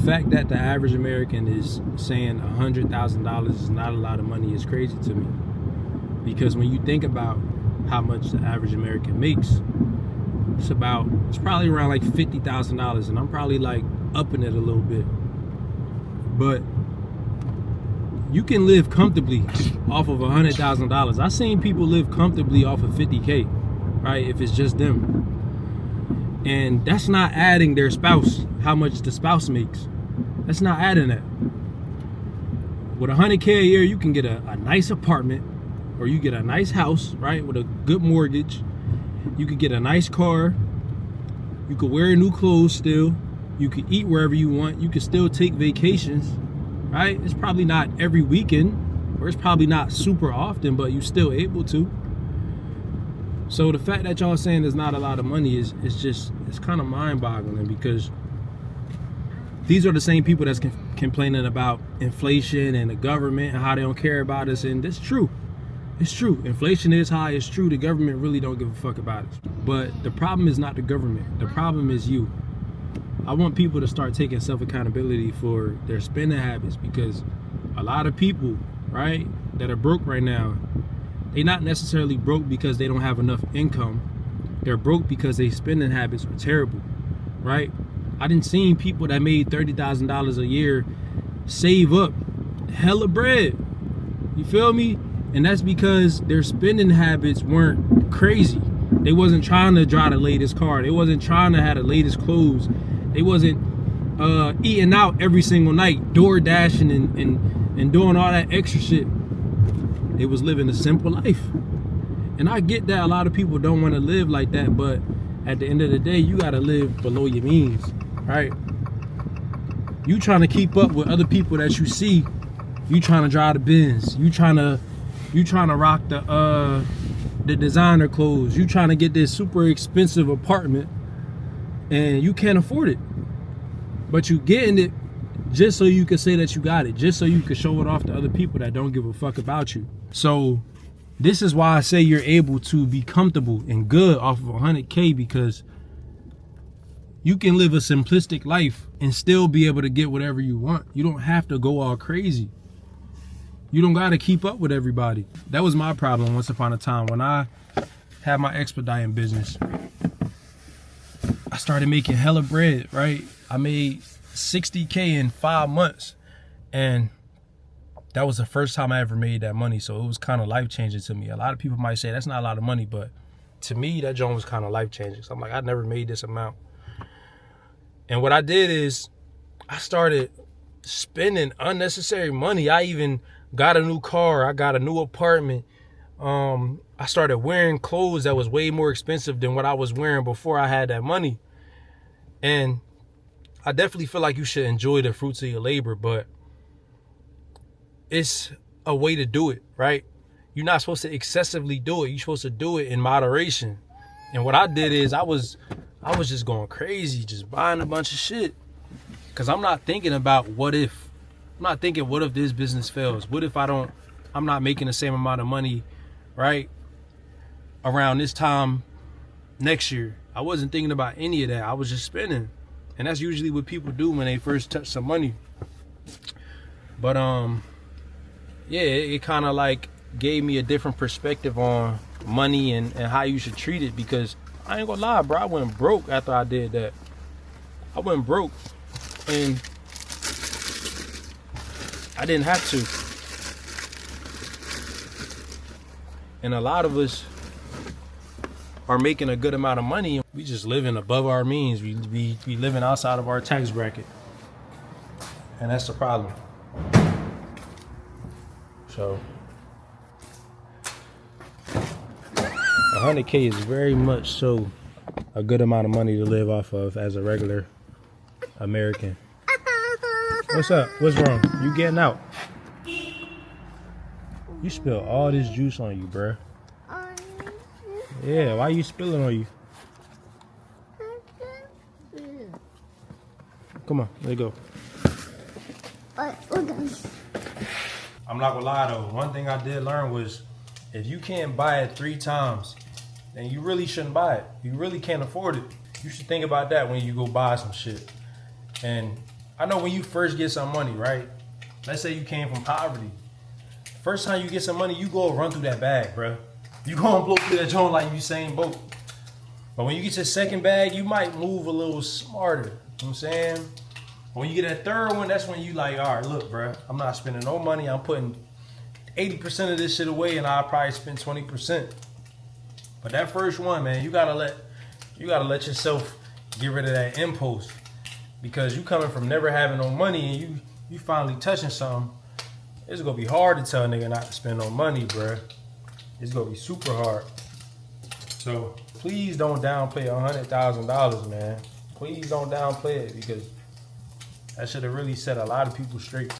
fact that the average American is saying $100,000 is not a lot of money is crazy to me. Because when you think about how much the average American makes, it's probably around like $50,000, and I'm probably like upping it a little bit. But you can live comfortably off of $100,000. I've seen people live comfortably off of 50K, right? If it's just them. And that's not adding their spouse, how much the spouse makes. That's not adding that. With 100K a year, you can get a nice apartment, or you get a nice house, right? With a good mortgage. You could get a nice car. You could wear new clothes still. You could eat wherever you want. You could still take vacations, right? It's probably not every weekend, or it's probably not super often, but you're still able to. So the fact that y'all saying there's not a lot of money is it's kind of mind-boggling, because these are the same people that's complaining about inflation and the government and how they don't care about us. And it's true. It's true. Inflation is high. It's true. The government really don't give a fuck about it. But the problem is not the government. The problem is you. I want people to start taking self-accountability for their spending habits, because a lot of people, right, that are broke right now, they not necessarily broke because they don't have enough income. They're broke because their spending habits are terrible, right? I done seen people that made $30,000 a year save up hella bread. You feel me? And that's because their spending habits weren't crazy. They wasn't trying to drive the latest car. They wasn't trying to have the latest clothes. They wasn't eating out every single night, door dashing and doing all that extra shit. They was living a simple life. And I get that a lot of people don't want to live like that, but at the end of the day, you gotta live below your means, right? You trying to keep up with other people that you see. You trying to drive the Benz. You trying to rock the designer clothes. You trying to get this super expensive apartment, and you can't afford it. But you getting it just so you can say that you got it, just so you can show it off to other people that don't give a fuck about you. So this is why I say you're able to be comfortable and good off of 100K, because you can live a simplistic life and still be able to get whatever you want. You don't have to go all crazy. You don't got to keep up with everybody. That was my problem once upon a time. When I had my expediting business, I started making hella bread, right? I made 60K in 5 months. And that was the first time I ever made that money. So it was kind of life-changing to me. A lot of people might say that's not a lot of money, but to me, that joint was kind of life-changing. So I'm like, I never made this amount. And what I did is I started spending unnecessary money. I even got a new car. I got a new apartment. I started wearing clothes that was way more expensive than what I was wearing before I had that money. And I definitely feel like you should enjoy the fruits of your labor, but it's a way to do it, right? You're not supposed to excessively do it. You're supposed to do it in moderation. And what I did is I was just going crazy, just buying a bunch of shit. Because I'm not thinking about what if. I'm not thinking, what if this business fails? What if I'm not making the same amount of money, right, around this time next year? I wasn't thinking about any of that. I was just spending. And that's usually what people do when they first touch some money. But yeah, it kind of like gave me a different perspective on money and how you should treat it, because I ain't gonna lie, bro, I went broke after I did that. I went broke and I didn't have to. And a lot of us are making a good amount of money. We just living above our means. We living outside of our tax bracket. And that's the problem. So 100K is very much so a good amount of money to live off of as a regular American. What's up? What's wrong? You getting out? You spilled all this juice on you, bruh. Yeah, why you spilling on you? Come on, let it go. I'm not gonna lie though, one thing I did learn was if you can't buy it 3 times, then you really shouldn't buy it. You really can't afford it. You should think about that when you go buy some shit. And I know when you first get some money, right? Let's say you came from poverty. First time you get some money, you go run through that bag, bro. You go and blow through that joint like Usain Bolt. But when you get your second bag, you might move a little smarter. You know what I'm saying? When you get that third one, that's when you like, all right, look, bro, I'm not spending no money. I'm putting 80% of this shit away, and I'll probably spend 20%. But that first one, man, you gotta let yourself get rid of that impulse, because you coming from never having no money and you finally touching something. It's gonna be hard to tell a nigga not to spend no money, bruh. It's gonna be super hard. So please don't downplay $100,000, man. Please don't downplay it, because that should have really set a lot of people straight.